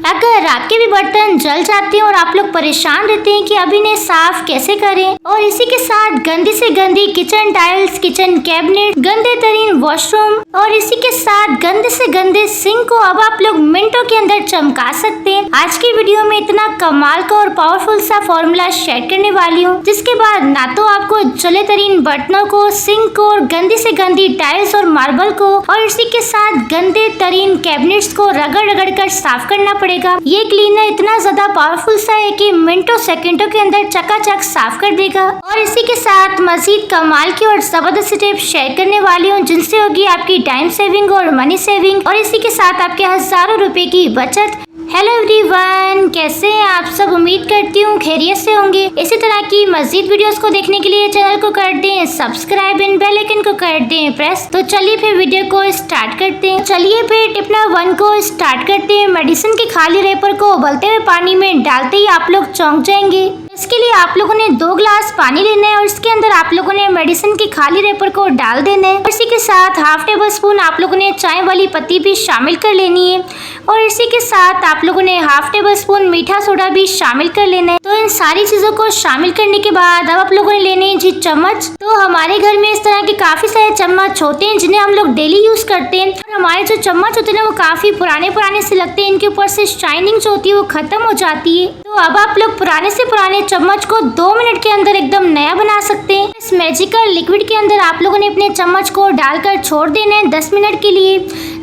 अगर आपके भी बर्तन जल जाते हैं और आप लोग परेशान रहते हैं कि अब इन्हें साफ कैसे करें, और इसी के साथ गंदी से गंदी किचन टाइल्स, किचन कैबिनेट, गंदे तरीन वॉशरूम और इसी के साथ गंदे से गंदे सिंक को अब आप लोग मिनटों के अंदर चमका सकते हैं। आज की वीडियो में इतना कमाल का और पावरफुल सा फॉर्मूला शेयर करने वाली हूँ, जिसके बाद ना तो आपको जले तरीन बर्तनों को, सिंक को और गंदी से गंदी टाइल्स और मार्बल को और इसी के साथ गंदे तरीन कैबिनेट्स को रगड़ रगड़ कर साफ करना पड़ेगा। ये क्लीनर इतना ज्यादा पावरफुल सा है कि मिनटों सेकंडों के अंदर चकाचक साफ कर देगा। और इसी के साथ मजीद कमाल की और जबरदस्त टिप शेयर करने वाली हूँ, जिनसे होगी आपकी टाइम सेविंग और मनी सेविंग और इसी के साथ आपके हजारों रुपए की बचत। हेलो एवरीवन, कैसे हैं आप सब? उम्मीद करती हूँ खैरियत से होंगे। इसी तरह की मजीद वीडियोस को देखने के लिए चैनल को कर दें सब्सक्राइब एंड बेल आइकन को कर दें प्रेस। तो चलिए फिर वीडियो को स्टार्ट करते हैं। चलिए फिर टिप नंबर 1 को स्टार्ट करते हैं। मेडिसिन के खाली रैपर को उबलते हुए पानी में डालते ही आप लोग चौंक जाएंगे। इसके लिए आप लोगों ने 2 गिलास पानी लेना है और इसके अंदर आप लोगों ने मेडिसिन के खाली रैपर को डाल देना है। इसी के साथ हाफ टेबल स्पून आप लोगों ने चाय वाली पत्ती भी शामिल कर लेनी है और इसी के साथ आप लोगों ने हाफ टेबल स्पून मीठा सोडा भी शामिल कर लेना है। तो इन सारी चीजों को शामिल करने के बाद अब आप लोगों ने लेने हैं जी चम्मच। तो हमारे घर में इस तरह के काफी सारे चम्मच होते हैं जिन्हें हम लोग डेली यूज करते हैं। और हमारे जो चम्मच होते हैं वो काफी पुराने से लगते हैं, इनके ऊपर से शाइनिंग जो होती है वो खत्म हो जाती है। तो अब आप लोग पुराने से पुराने चम्मच को 2 मिनट के अंदर एकदम नया बना सकते हैं। इस मैजिकल लिक्विड के अंदर आप लोगों ने अपने चम्मच को डालकर छोड़ देना है 10 मिनट के लिए।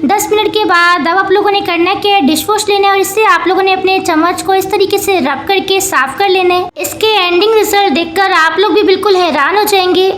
10 मिनट के बाद अब आप लोगों ने करना क्या है, डिश वॉश लेना है और इससे आप लोगों ने अपने चम्मच को इस तरीके से रब करके साफ कर लेना है। इसके एंडिंग रिजल्ट देखकर आप लोग भी बिल्कुल हैरान हो जाएंगे।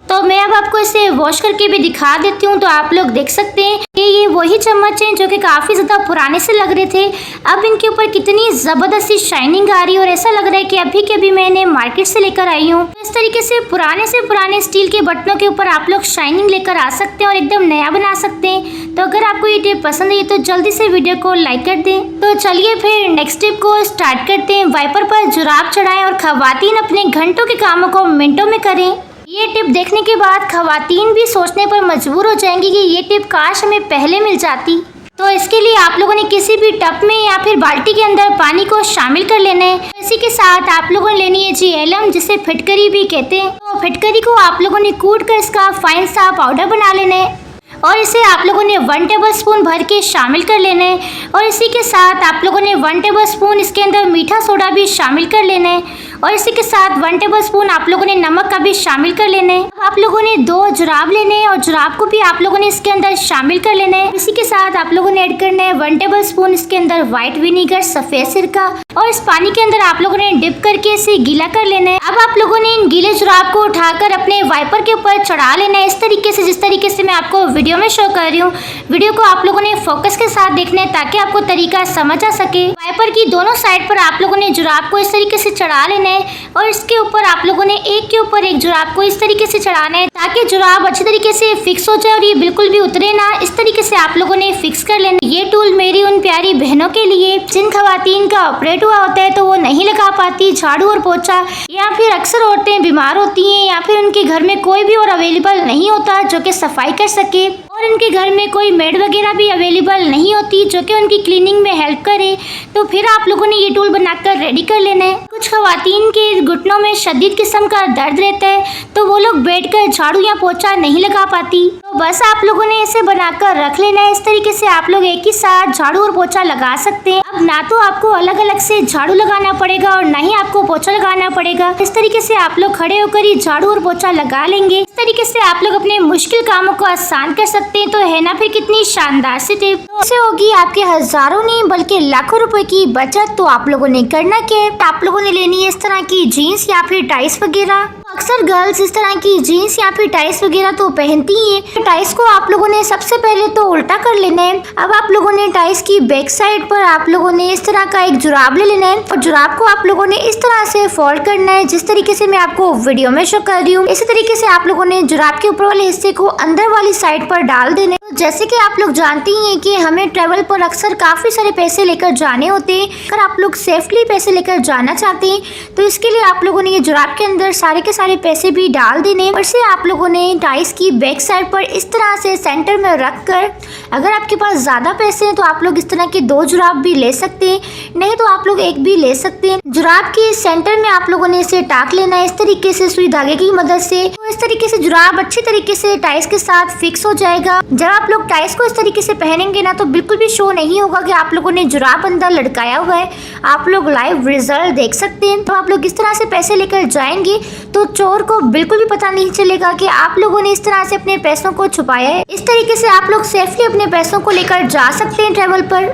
तो मैं अब आपको इसे वॉश करके भी दिखा देती हूँ। तो आप लोग देख सकते हैं कि ये वही चम्मच हैं जो कि काफी ज्यादा पुराने से लग रहे थे। अब इनके ऊपर कितनी जबरदस्ती शाइनिंग आ रही है और ऐसा लग रहा है कि अभी के अभी मैंने मार्केट से लेकर आई हूँ। इस तरीके से पुराने स्टील के बर्तनों के ऊपर आप लोग शाइनिंग लेकर आ सकते हैं और एकदम नया बना सकते हैं। तो अगर आपको ये टिप पसंद है तो जल्दी से वीडियो को लाइक कर दें। तो चलिए फिर नेक्स्ट टिप को स्टार्ट करते हैं। वाइपर पर जुराब चढ़ाएं और खवातीन अपने घंटों के कामों को मिनटों में करें। ये टिप देखने के बाद खवातीन भी सोचने पर मजबूर हो जाएंगी कि ये टिप काश हमें पहले मिल जाती। तो इसके लिए आप लोगों ने किसी भी टब में या फिर बाल्टी के अंदर पानी को शामिल कर लेना है। इसी के साथ आप लोगों ने लेनी है जी एलम, जिसे फिटकरी भी कहते हैं। तो फिटकरी को आप लोगों ने कूट कर इसका फाइन सा पाउडर बना लेना है और इसे आप लोगों ने 1 टेबल स्पून भर के शामिल कर लेना है और इसी के साथ आप लोगों ने 1 टेबल स्पून इसके अंदर मीठा सोडा भी शामिल कर लेना है और इसी के साथ 1 टेबल स्पून आप लोगों ने नमक का भी शामिल कर लेना है। आप लोगों ने 2 जुराब लेने हैं और जुराब को भी आप लोगों ने इसके अंदर शामिल कर लेना है। इसी के साथ आप लोगों ने ऐड करना है 1 टेबल स्पून इसके अंदर व्हाइट विनीगर, सफेद सिरका और इस पानी के अंदर आप लोगों ने डिप करके इसे गीला कर लेना है। अब आप लोगों ने इन गीले जुराब को उठाकर अपने वाइपर के ऊपर चढ़ा लेना है इस तरीके से, जिस तरीके से मैं आपको वीडियो में शो कर रही हूँ। वीडियो को आप लोगों ने फोकस के साथ देखना है ताकि आपको तरीका समझ आ सके। वाइपर की दोनों साइड पर आप लोगों ने जुराब को इस तरीके से चढ़ा लेना है और इसके ऊपर आप लोगों ने एक के ऊपर एक जुराब को इस तरीके से चढ़ाना है ताकि जुराब अच्छी तरीके से फिक्स हो जाए और ये बिल्कुल भी उतरे ना। इस तरीके से आप लोगों ने फिक्स कर लेना। ये टूल मेरी उन प्यारी बहनों के लिए जिन खवातीन का ऑपरेट हुआ होता है तो वो नहीं लगा पाती झाड़ू और पोछा, या फिर अक्सर औरतें बीमार होती हैं या फिर उनके घर में कोई भी और अवेलेबल नहीं होता जो कि सफाई कर सके और उनके घर में कोई मेड वगैरह भी अवेलेबल नहीं होती जो कि उनकी क्लीनिंग में हेल्प करे। तो फिर आप लोगों ने ये टूल बनाकर रेडी कर लेना है। कुछ खवातीन के घुटनों में शदीद किस्म का दर्द रहता है तो वो लोग बैठकर झाड़ू या पोछा नहीं लगा पाती। तो बस आप लोगों ने इसे बनाकर रख लेना है। इस तरीके से आप लोग एक ही साथ झाड़ू और पोछा लगा सकते हैं। अब ना तो आपको अलग अलग से झाड़ू लगाना पड़ेगा और ना ही आपको पोछा लगाना पड़ेगा। इस तरीके से आप लोग खड़े होकर ही झाड़ू और पोछा लगा लेंगे। इस तरीके से आप लोग अपने मुश्किल कामों को आसान कर सकते हैं। तो है ना फिर कितनी शानदार सी टिप। इससे होगी आपके हजारों नहीं बल्कि लाखों रुपए की बचत। तो आप लोगों ने करना क्या है, आप लोगों ने लेनी है इस तरह की जीन्स या फिर टाइस वगैरह। अक्सर गर्ल्स इस तरह की जीन्स या फिर टाइस वगैरह तो पहनती हैं। टाइस को आप लोगों ने सबसे पहले तो उल्टा कर लेना है। अब आप लोगों ने टाइस की बैक साइड पर आप लोगों ने इस तरह का एक जुराब ले लेना है और जुराब को आप लोगों ने इस तरह से फोल्ड करना है जिस तरीके से मैं आपको वीडियो में शो कर रही हूँ। इसी तरीके से आप लोगों ने जुराब के ऊपर वाले हिस्से को अंदर वाली साइड पर डाल देना है। जैसे कि आप लोग जानते ही हैं कि हमें ट्रैवल पर अक्सर काफ़ी सारे पैसे लेकर जाने होते हैं। अगर आप लोग सेफली पैसे लेकर जाना चाहते हैं तो इसके लिए आप लोगों ने ये जुराब के अंदर सारे के सारे पैसे भी डाल देने और इसे आप लोगों ने टाइस की बैक साइड पर इस तरह से सेंटर में रख कर, अगर आपके पास ज़्यादा पैसे हैं तो आप लोग इस तरह के 2 जुराब भी ले सकते हैं, नहीं तो आप लोग एक भी ले सकते हैं। जुराब के सेंटर में आप लोगों ने इसे टाक लेना है इस तरीके से सुई धागे की मदद से। तो इस तरीके से जुराब अच्छी तरीके से टाइस के साथ फिक्स हो जाएगा। जब आप लोग टाइस को इस तरीके से पहनेंगे ना तो बिल्कुल भी शो नहीं होगा कि आप लोगों ने जुराब अंदर लटकाया हुआ है। आप लोग लाइव रिजल्ट देख सकते हैं। तो आप लोग इस तरह से पैसे लेकर जाएंगे तो चोर को बिल्कुल भी पता नहीं चलेगा कि आप लोगों ने इस तरह से अपने पैसों को छुपाया है। इस तरीके से आप लोग सेफली अपने पैसों को लेकर जा सकते हैं ट्रैवल पर।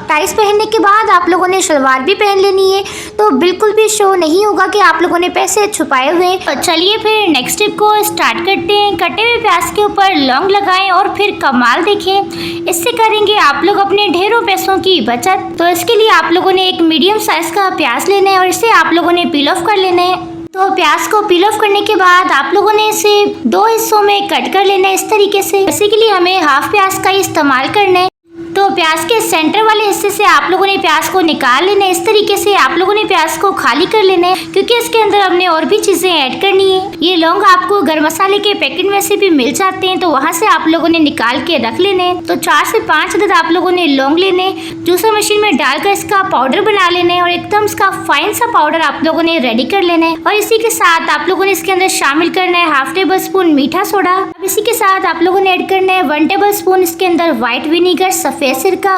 टाइस पहनने के बाद आप लोगों ने शलवार भी पहन लेनी है तो बिल्कुल भी शो नहीं होगा कि आप लोगों ने पैसे छुपाए हुए हैं। तो चलिए फिर नेक्स्ट टिप को स्टार्ट करते हैं। कटे हुए प्याज के ऊपर लौंग लगाएं और फिर कमाल देखें। इससे करेंगे आप लोग अपने ढेरों पैसों की बचत। तो इसके लिए आप लोगों ने एक मीडियम साइज का प्याज लेना है और इसे आप लोगों ने पील ऑफ कर लेना है। तो प्याज को पील ऑफ करने के बाद आप लोगों ने इसे 2 हिस्सों में कट कर लेना है इस तरीके से। इसी के लिए हमें हाफ प्याज का इस्तेमाल करना है। तो प्याज के सेंटर वाले हिस्से से आप लोगों ने प्याज को निकाल लेना है। इस तरीके से आप लोगों ने प्याज को खाली कर लेना है क्योंकि इसके अंदर हमने और भी चीजें ऐड करनी है। ये लौंग आपको गरम मसाले के पैकेट में से भी मिल जाते हैं तो वहाँ से आप लोगों ने निकाल के रख लेने हैं। तो 4 से 5 अदद आप लोगों ने लौंग लेने, जूसर मशीन में डालकर इसका पाउडर बना लेना है और एकदम इसका फाइन सा पाउडर आप लोगों ने रेडी कर लेना है। और इसी के साथ आप लोगों ने इसके अंदर शामिल करना है हाफ टेबल स्पून मीठा सोडा। अब इसी के साथ आप लोगों ने ऐड करना है 1 टेबल स्पून इसके अंदर व्हाइट विनीगर, सफेद सिरका।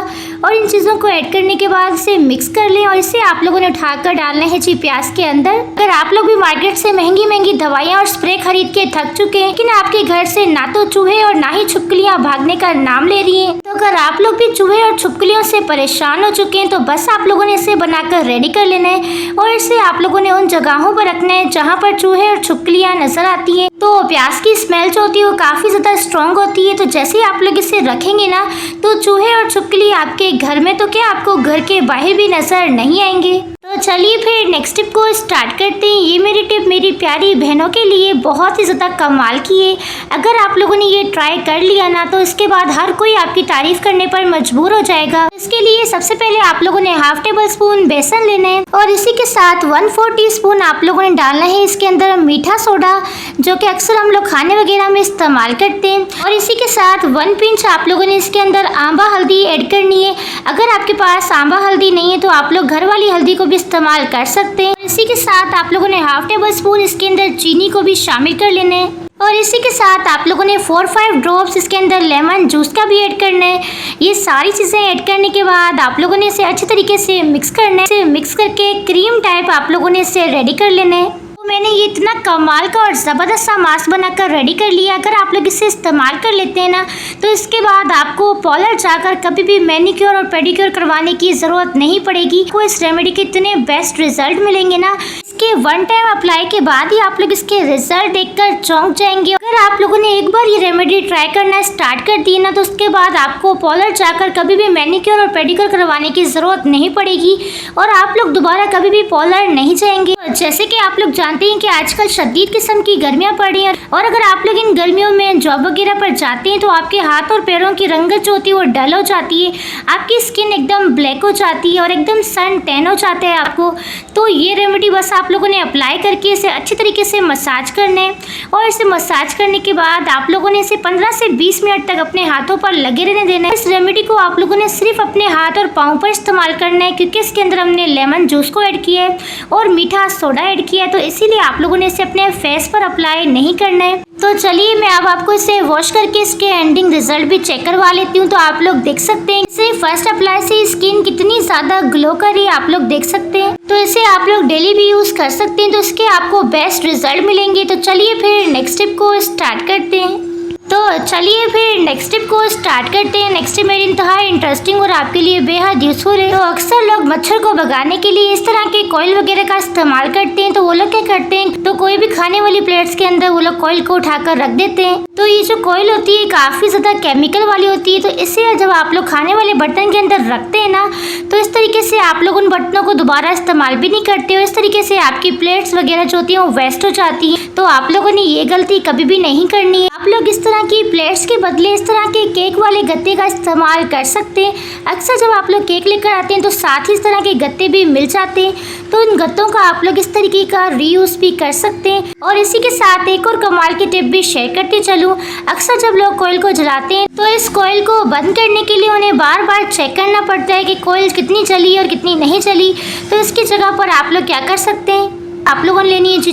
और इन चीज़ों को ऐड करने के बाद इसे मिक्स कर लें और इसे आप लोगों ने उठाकर डालना है जी प्याज के अंदर। अगर आप लोग भी मार्केट से महंगी महंगी दवाइयाँ और स्प्रे खरीद के थक चुके हैं लेकिन आपके घर से ना तो चूहे और ना ही छिपकलियाँ भागने का नाम ले रही हैं, तो अगर आप लोग भी चूहे और छिपकलियों से परेशान हो चुके हैं तो बस आप लोगों ने इसे बनाकर रेडी कर लेना है और इसे आप लोगों ने उन जगहों पर रखना है जहाँ पर चूहे और छिपकलियाँ नजर आती है। तो प्याज की स्मेल जो होती है वो काफ़ी ज़्यादा स्ट्रॉन्ग होती है। तो जैसे ही आप लोग इसे रखेंगे ना तो चूहे और छिपकली आपके घर में तो क्या आपको घर के बाहर भी नजर नहीं आएंगे। तो चलिए फिर नेक्स्ट टिप को स्टार्ट करते हैं। ये मेरी टिप मेरी प्यारी बहनों के लिए बहुत ही ज़्यादा कमाल की है। अगर आप लोगों ने ये ट्राई कर लिया ना तो इसके बाद हर कोई आपकी तारीफ करने पर मजबूर हो जाएगा। इसके लिए सबसे पहले आप लोगों ने हाफ टेबल स्पून बेसन लेना है और इसी के साथ 1/4 टीस्पून आप लोगों ने डालना है इसके अंदर मीठा सोडा, जो कि अक्सर हम लोग खाने वगैरह में इस्तेमाल करते हैं। और इसी के साथ 1 पिंच आप लोगों ने इसके अंदर आंबा हल्दी ऐड करनी है। अगर आपके पास आंबा हल्दी नहीं है तो आप लोग घर वाली हल्दी को भी इस्तेमाल कर सकते हैं। इसी के साथ आप लोगों ने हाफ टेबल स्पून इसके अंदर चीनी को भी शामिल कर लेना है और इसी के साथ आप लोगों ने 4-5 ड्रॉप्स इसके अंदर लेमन जूस का भी ऐड करना है। ये सारी चीज़ें ऐड करने के बाद आप लोगों ने इसे अच्छी तरीके से मिक्स करना है। इसे मिक्स करके क्रीम टाइप आप लोगों ने इसे रेडी कर लेना है। मैंने ये इतना कमाल का और ज़बरदस्त सा मास्क बनाकर रेडी कर लिया। अगर आप लोग इसे इस्तेमाल कर लेते हैं ना तो इसके बाद आपको पार्लर जाकर कभी भी मैनिक्योर और पेडिक्योर करवाने की ज़रूरत नहीं पड़ेगी। आपको इस रेमेडी के इतने बेस्ट रिजल्ट मिलेंगे ना, इसके 1 टाइम अप्लाई के बाद ही आप लोग इसके रिजल्ट देखकर चौंक जाएंगे। अगर आप लोगों ने एक बार ये रेमेडी ट्राई करना स्टार्ट कर दी ना तो उसके बाद आपको पार्लर जाकर कभी भी मैनिक्योर और पेडिक्योर करवाने की ज़रूरत नहीं पड़ेगी और आप लोग दोबारा कभी भी पार्लर नहीं जाएंगे। जैसे कि आप लोग जानते हैं कि आजकल शदीद किस्म की गर्मियाँ पड़ रही हैं और अगर आप लोग इन गर्मियों में जॉब वगैरह पर जाते हैं तो आपके हाथ और पैरों की रंगत जो होती है वो डल हो जाती है, आपकी स्किन एकदम ब्लैक हो जाती है और एकदम सन टैन हो जाता है आपको। तो ये रेमेडी बस आप लोगों ने अप्लाई करके इसे अच्छी तरीके से मसाज करना है और इसे मसाज करने के बाद आप लोगों ने इसे 15 से 20 मिनट तक अपने हाथों पर लगे रहने देना है। इस रेमेडी को आप लोगों ने सिर्फ अपने हाथ और पाँव पर इस्तेमाल करना है क्योंकि इसके अंदर हमने लेमन जूस को ऐड किया है और मीठा सोडा ऐड किया है, तो इसीलिए आप लोगों ने इसे अपने फेस पर अप्लाई नहीं करना है। तो चलिए मैं अब आपको इसे वॉश करके इसके एंडिंग रिजल्ट भी चेक करवा लेती हूँ। तो आप लोग देख सकते हैं इसे फर्स्ट अप्लाई से स्किन कितनी ज़्यादा ग्लो कर रही है, आप लोग देख सकते हैं। तो इसे आप लोग डेली भी यूज़ कर सकते हैं, तो इसके आपको बेस्ट रिजल्ट मिलेंगे। तो चलिए फिर नेक्स्ट टिप को स्टार्ट करते हैं। तो चलिए फिर नेक्स्ट टिप को स्टार्ट करते हैं। नेक्स्ट टिप मेरी इंतहा इंटरेस्टिंग और आपके लिए बेहद यूजफुल है। तो अक्सर लोग मच्छर को भगाने के लिए इस तरह के कॉइल वगैरह का इस्तेमाल करते हैं। तो वो लोग क्या करते हैं, तो कोई भी खाने वाली प्लेट्स के अंदर वो लोग कॉइल को उठाकर रख देते हैं। तो ये जो कॉइल होती है काफ़ी ज़्यादा केमिकल वाली होती है, तो इससे जब आप लोग खाने वाले बर्तन के अंदर रखते हैं ना तो इस तरीके से आप लोग उन बर्तनों को दोबारा इस्तेमाल भी नहीं करते हो। इस तरीके से आपकी प्लेट्स वगैरह जो होती हैं वो वेस्ट हो जाती है। तो आप लोगों ने ये गलती कभी भी नहीं करनी है। आप लोग इस तरह की प्लेट्स के बदले इस तरह के केक वाले गत्ते का इस्तेमाल कर सकते हैं। अक्सर जब आप लोग केक लेकर आते हैं तो साथ ही इस तरह के गत्ते भी मिल जाते हैं, तो इन गत्तों का आप लोग इस तरीके का रीयूज भी कर सकते हैं। और इसी के साथ एक और कमाल की टिप भी शेयर करते चलूं। अक्सर जब लोग कोयल को जलाते हैं तो इस कोयल को बंद करने के लिए उन्हें बार बार चेक करना पड़ता है कि कोयल कितनी जली और कितनी नहीं जली। तो इसकी जगह पर आप लोग क्या कर सकते हैं, आप लोगों ने लेनी है जी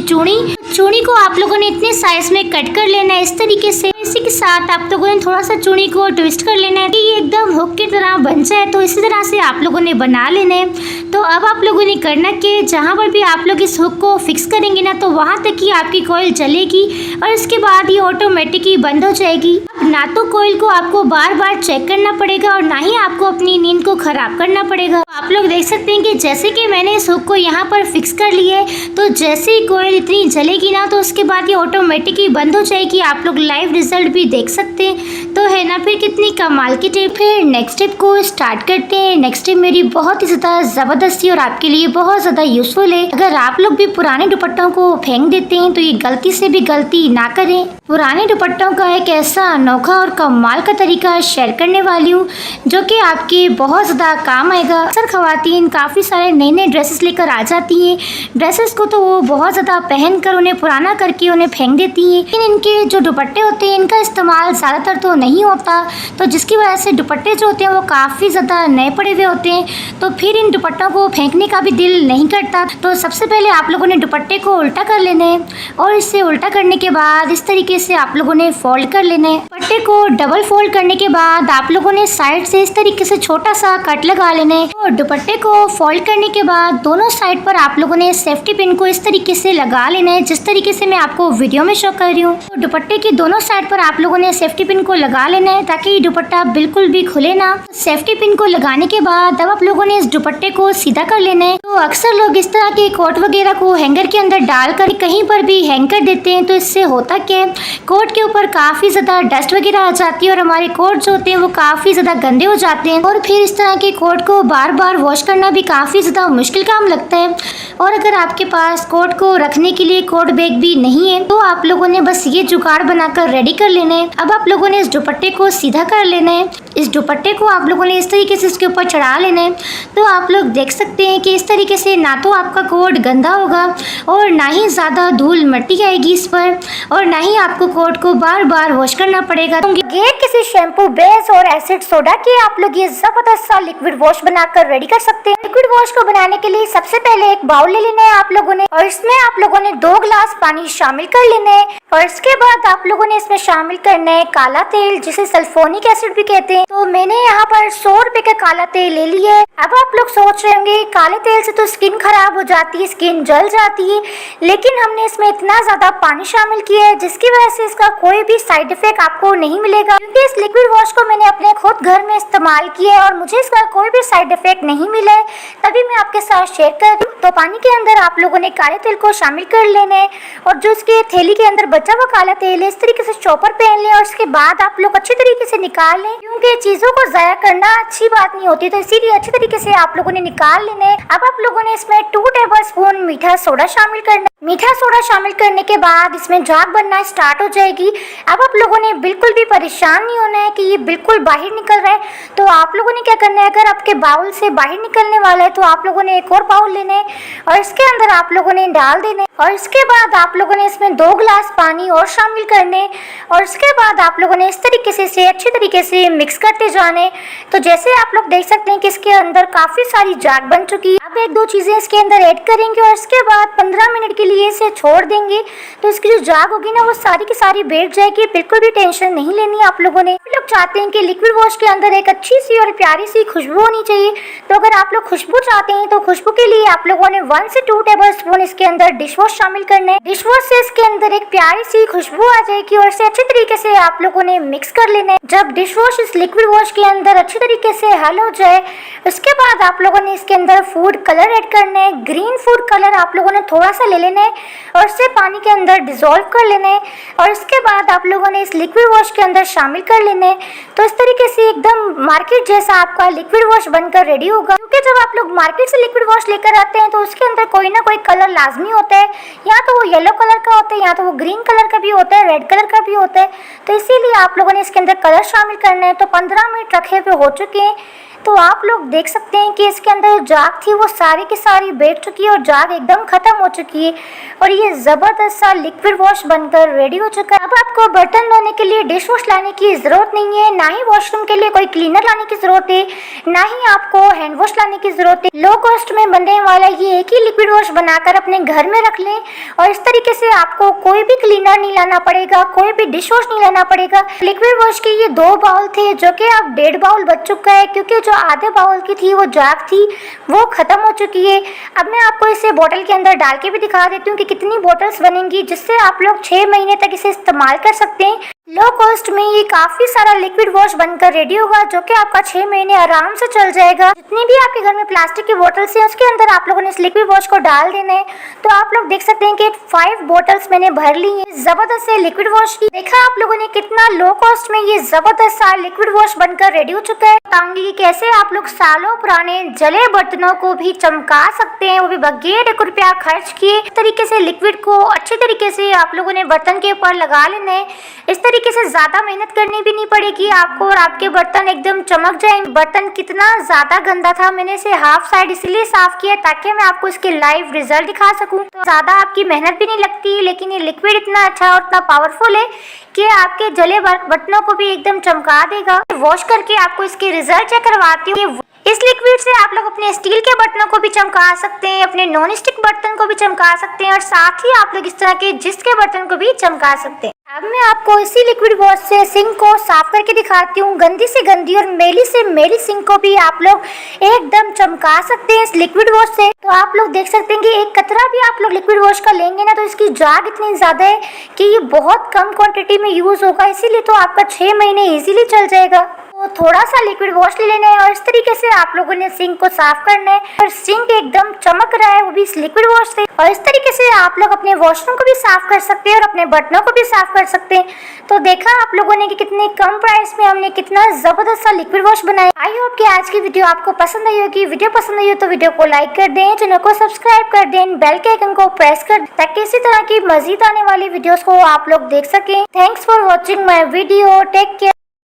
चूड़ी को आप लोगों ने इतने साइज में कट कर लेना है इस तरीके से। इसी के साथ आप लोगों ने थोड़ा सा चूड़ी को ट्विस्ट कर लेना है कि ये एकदम हुक की तरह बन जाए। तो इसी तरह से आप लोगों ने बना लेना है। तो अब आप लोगों ने करना कि जहाँ पर भी आप लोग इस हुक को फिक्स करेंगे ना, तो वहाँ तक ही आपकी कोयल जलेगी और इसके बाद ये ऑटोमेटिक ही बंद हो जाएगी। ना तो कोयल को आपको बार बार चेक करना पड़ेगा और ना ही आपको अपनी नींद को खराब करना पड़ेगा। आप लोग देख सकते हैं कि जैसे कि मैंने इस हुक को यहाँ पर फिक्स कर लिया है, तो जैसे ही कोयल इतनी जलेगी ना, तो उसके बाद ये ऑटोमेटिक ही बंद हो जाएगी। आप लोग लाइव रिजल्ट भी देख सकते हैं। तो है ना फिर कितनी कमाल की टिप। फिर नेक्स्ट टिप को स्टार्ट करते हैं। नेक्स्ट टिप मेरी बहुत ही ज़्यादा ज़बरदस्ती और आपके लिए बहुत ज़्यादा यूजफुल है। अगर आप लोग भी पुराने दुपट्टों को फेंक देते हैं तो ये गलती से भी गलती ना करें। पुराने दुपट्टों का एक ऐसा अनोखा और कमाल का तरीका शेयर करने वाली हूँ जो कि आपके बहुत ज़्यादा काम आएगा। अक्सर खवातीन काफ़ी सारे नए नए ड्रेसेस लेकर आ जाती हैं। ड्रेसेस को तो वो बहुत ज़्यादा पहन कर उन्हें पुराना करके उन्हें फेंक देती हैं, लेकिन इनके जो दुपट्टे होते हैं इनका इस्तेमाल ज़्यादातर तो नहीं होता, तो जिसकी वजह से दुपट्टे जो होते हैं वो काफ़ी ज़्यादा नए पड़े हुए होते हैं। तो फिर इन दुपट्टों को फेंकने का भी दिल नहीं करता। तो सबसे पहले आप लोगों ने दुपट्टे को उल्टा कर लेना है और इसे उल्टा करने के बाद इस तरीके से आप लोगों ने फोल्ड कर लेना है। दुपट्टे को डबल फोल्ड करने के बाद आप लोगों ने साइड से इस तरीके से छोटा सा कट लगा लेना है। और दुपट्टे को फोल्ड करने के बाद दोनों साइड पर आप लोगों ने सेफ्टी पिन को इस तरीके से लगा लेना है, जिस तरीके से मैं आपको वीडियो में शो कर रही हूँ। तो दुपट्टे की दोनों साइड पर आप लोगों ने सेफ्टी पिन को लगा लेना है ताकि दुपट्टा बिल्कुल भी खुले ना। सेफ्टी पिन को लगाने के बाद अब आप लोगों ने इस दुपट्टे को सीधा कर लेना है। तो अक्सर लोग इस तरह के कोट वगैरह को हैंगर के अंदर डालकर कहीं पर भी हैंग कर देते हैं। तो इससे होता क्या है, कोट के ऊपर काफी ज्यादा डस्ट वगैरह आ जाती है और हमारे कोट जो होते हैं वो काफी ज्यादा गंदे हो जाते हैं। और फिर इस तरह के कोट को बार बार वॉश करना भी काफी ज्यादा मुश्किल काम लगता है। और अगर आपके पास कोट को रखने के लिए कोट बैग भी नहीं है तो आप लोगों ने बस ये जुगाड़ बनाकर रेडी कर लेना है। अब आप लोगों ने इस दुपट्टे को सीधा कर लेना है। इस दुपट्टे को आप लोगों ने इस तरीके से इसके ऊपर चढ़ा लेना है। तो आप लोग देख सकते हैं कि इस तरीके से ना तो आपका कोट गंदा होगा और ना ही ज़्यादा धूल मिट्टी आएगी इस पर, और ना ही आपको कोट को बार बार वॉश करना पड़ेगा। ये किसी शैम्पू, बेस और एसिड सोडा के आप लोग ये जबरदस्त सा लिक्विड वॉश बनाकर रेडी कर सकते हैं। लिक्विड वॉश को बनाने के लिए सबसे पहले एक बाउल ले लेना है आप लोगों ने, और इसमें आप लोगों ने 2 गिलास पानी शामिल कर लेना है। और इसके बाद आप लोगों ने इसमें शामिल करना है काला तेल, जिसे सल्फोनिक एसिड भी कहते हैं। तो मैंने यहाँ पर 100 रुपए का काला तेल ले लिया है। अब आप लोग सोच रहे होंगे काले तेल से तो स्किन खराब हो जाती है, स्किन जल जाती है, लेकिन हमने इसमें इतना ज्यादा पानी शामिल किया है जिसकी वजह से इसका कोई भी साइड इफेक्ट आपको नहीं मिलेगा। क्योंकि इस लिक्विड वॉश को मैंने अपने खुद घर में इस्तेमाल किया है और मुझे इसका कोई भी साइड इफेक्ट नहीं मिला है, तभी मैं आपके साथ शेयर कर रही हूँ। तो पानी के अंदर आप लोगों ने काले तेल को शामिल कर लेना है और जो इसके थैली के अंदर बचा हुआ काला तेल है इस तरीके से चॉपर पहन लें और इसके बाद आप लोग अच्छी तरीके से निकाल लें, क्योंकि चीजों को जाया करना अच्छी बात नहीं होती, तो इसीलिए अच्छी तरीके से आप लोगों ने निकाल लेना है। अब आप लोगों ने इसमें 2 टेबलस्पून मीठा सोडा शामिल करना है। मीठा सोडा शामिल करने के बाद इसमें झाग बनना स्टार्ट हो जाएगी। अब आप लोगों ने बिल्कुल भी परेशान नहीं होना है कि ये बिल्कुल बाहर निकल रहा है। तो आप लोगों ने क्या करना है, अगर आपके बाउल से बाहर निकलने वाला है तो आप लोगों ने एक और बाउल लेना है और इसके अंदर आप लोगों ने डाल देना है। और इसके बाद आप लोगों ने इसमें 2 गिलास पानी और शामिल करने और इसके बाद आप लोगों ने इस तरीके से अच्छी तरीके से मिक्स करते जाने। तो जैसे आप लोग देख सकते हैं कि इसके अंदर काफी सारी झाग बन चुकी है। अब 1-2 चीजें इसके अंदर ऐड करेंगे और इसके बाद 15 मिनट के लिए इसे छोड़ देंगे। तो इसकी जो झाग होगी ना वो सारी की सारी बैठ जाएगी। बिल्कुल भी टेंशन नहीं लेनी आप लोगों ने। लोग चाहते हैं कि लिक्विड वॉश के अंदर एक अच्छी सी और प्यारी सी खुशबू होनी चाहिए। तो अगर आप लोग खुशबू चाहते हैं तो खुशबू के लिए आप लोगों ने 1 से 2 टेबलस्पून इसके अंदर डिश वॉश शामिल करना है। डिश वॉश से इसके अंदर एक प्यारी सी खुशबू आ जाएगी और इसे अच्छे तरीके से आप लोगों ने मिक्स कर लेना है। जब डिश वॉश इस लिक्विड वॉश के अंदर अच्छी तरीके से हल हो जाए उसके बाद आप लोगों ने इसके अंदर फूड कलर ऐड करना है। ग्रीन फूड कलर आप लोगों ने थोड़ा सा ले लेना लेना है और इसे पानी के अंदर डिजोल्व कर लेना है और इसके बाद आप लोगों ने इस लिक्विड वॉश के अंदर शामिल कर लेना है। तो इस तरीके से एकदम मार्केट जैसा आपका लिक्विड वॉश बनकर रेडी होगा। क्योंकि जब आप लोग मार्केट से लिक्विड वॉश लेकर आते हैं तो उसके अंदर कोई ना कोई कलर लाजमी होता है, या तो वो येलो कलर का होता है या तो वो ग्रीन कलर का भी होता है, रेड कलर का भी होता है। तो इसीलिए आप लोगों ने इसके अंदर कलर शामिल करना है। तो 15 मिनट रखे हुए हो चुके हैं। तो आप लोग देख सकते हैं कि इसके अंदर जो जाग थी वो सारी की सारी बैठ चुकी है और जाग एकदम खत्म हो चुकी है और ये ज़बरदस्त सा लिक्विड वॉश बनकर रेडी हो चुका है। अब आपको बर्तन धोने के लिए डिश वॉश लाने की ज़रूरत नहीं है, ना ही वॉशरूम के लिए कोई क्लीनर लाने की ज़रूरत है, ना ही आपको हैंड वॉश लाने की ज़रूरत है। लो कॉस्ट में बनने वाला ये एक ही लिक्विड वॉश बनाकर अपने घर में रख लें और इस तरीके से आपको कोई भी क्लीनर नहीं लाना पड़ेगा, कोई भी डिश वॉश नहीं लाना पड़ेगा। लिक्विड वॉश के ये 2 बाउल थे जो कि अब 1.5 बाउल बच चुका है, क्योंकि जो आधे बाउल की थी वो जाग थी वो खत्म हो चुकी है। अब मैं आपको इसे बोतल के अंदर डाल के भी दिखा देती हूँ कि कितनी बोतल्स बनेंगी, जिससे आप लोग 6 महीने तक इसे इस्तेमाल कर सकते हैं। लो कॉस्ट में ये काफी सारा लिक्विड वॉश बनकर रेडी होगा जो कि आपका 6 महीने आराम से चल जाएगा। जितनी भी आपके घर में प्लास्टिक की बोतल्स हैं उसके अंदर आप लोगों ने इस लिक्विड वॉश को डाल देना है। तो आप लोग देख सकते हैं कि 5 बोतल्स मैंने भर ली है जबरदस्त से लिक्विड वॉश की। देखा आप लोगों ने कितना लो कॉस्ट में ये जबरदस्त सा लिक्विड वॉश बनकर रेडी हो चुका है। बताऊंगी कि कैसे आप लोग सालों पुराने जले बर्तनों को भी चमका सकते हैं, वो भी बगैर 1 रुपया खर्च किए। इस तरीके से लिक्विड को अच्छे तरीके से आप लोगों ने बर्तन के ऊपर लगा लेना है। इस तरीके से ज्यादा मेहनत करनी भी नहीं पड़ेगी आपको और आपके बर्तन एकदम चमक जाएंगे। बर्तन कितना ज्यादा गंदा था, मैंने इसे हाफ साइड इसलिए साफ किया ताकि मैं आपको इसके लाइव रिजल्ट दिखा सकूं। तो ज्यादा आपकी मेहनत भी नहीं लगती, लेकिन ये लिक्विड इतना अच्छा और इतना पावरफुल है कि आपके जले बर्तनों को भी एकदम चमका देगा। वॉश करके आपको इसके रिजल्ट चेक करवाती हूँ। इस लिक्विड से आप लोग अपने स्टील के बर्तनों को भी चमका सकते हैं, अपने नॉन स्टिक बर्तन को भी चमका सकते हैं और साथ ही आप लोग इस तरह के जिस के बर्तन को भी चमका सकते हैं। अब मैं आपको इसी लिक्विड वॉश से सिंक को साफ करके दिखाती हूँ। गंदी से गंदी और मैली से मैली सिंक को भी आप लोग एकदम चमका सकते हैं इस लिक्विड वॉश से। तो आप लोग देख सकते हैं कि एक कतरा भी आप लोग लिक्विड वॉश का लेंगे ना तो इसकी जाग इतनी ज्यादा है कि ये बहुत कम क्वांटिटी में यूज होगा, इसीलिए तो आपका 6 महीने इजीली चल जाएगा। तो थोड़ा सा लिक्विड वॉश ले लेना है और इस तरीके से आप लोगों ने सिंक को साफ करना है और सिंक एकदम चमक रहा है वो भी इस लिक्विड वॉश से। और इस तरीके से आप लोग अपने वॉशरूम को भी साफ कर सकते हैं और अपने बर्तनों को भी साफ कर सकते हैं। तो देखा आप लोगों ने कि कितने कम प्राइस में हमने कितना जबरदस्त सा लिक्विड वॉश बनाया। आई होप कि आज की वीडियो आपको पसंद आई होगी। वीडियो पसंद आई हो तो वीडियो को लाइक कर दें, चैनल को सब्सक्राइब कर दें, बेल के आइकन को प्रेस कर दें ताकि इसी तरह की मजीद आने वाली वीडियोस को आप लोग देख सकें। Thanks for watching my video. Take care.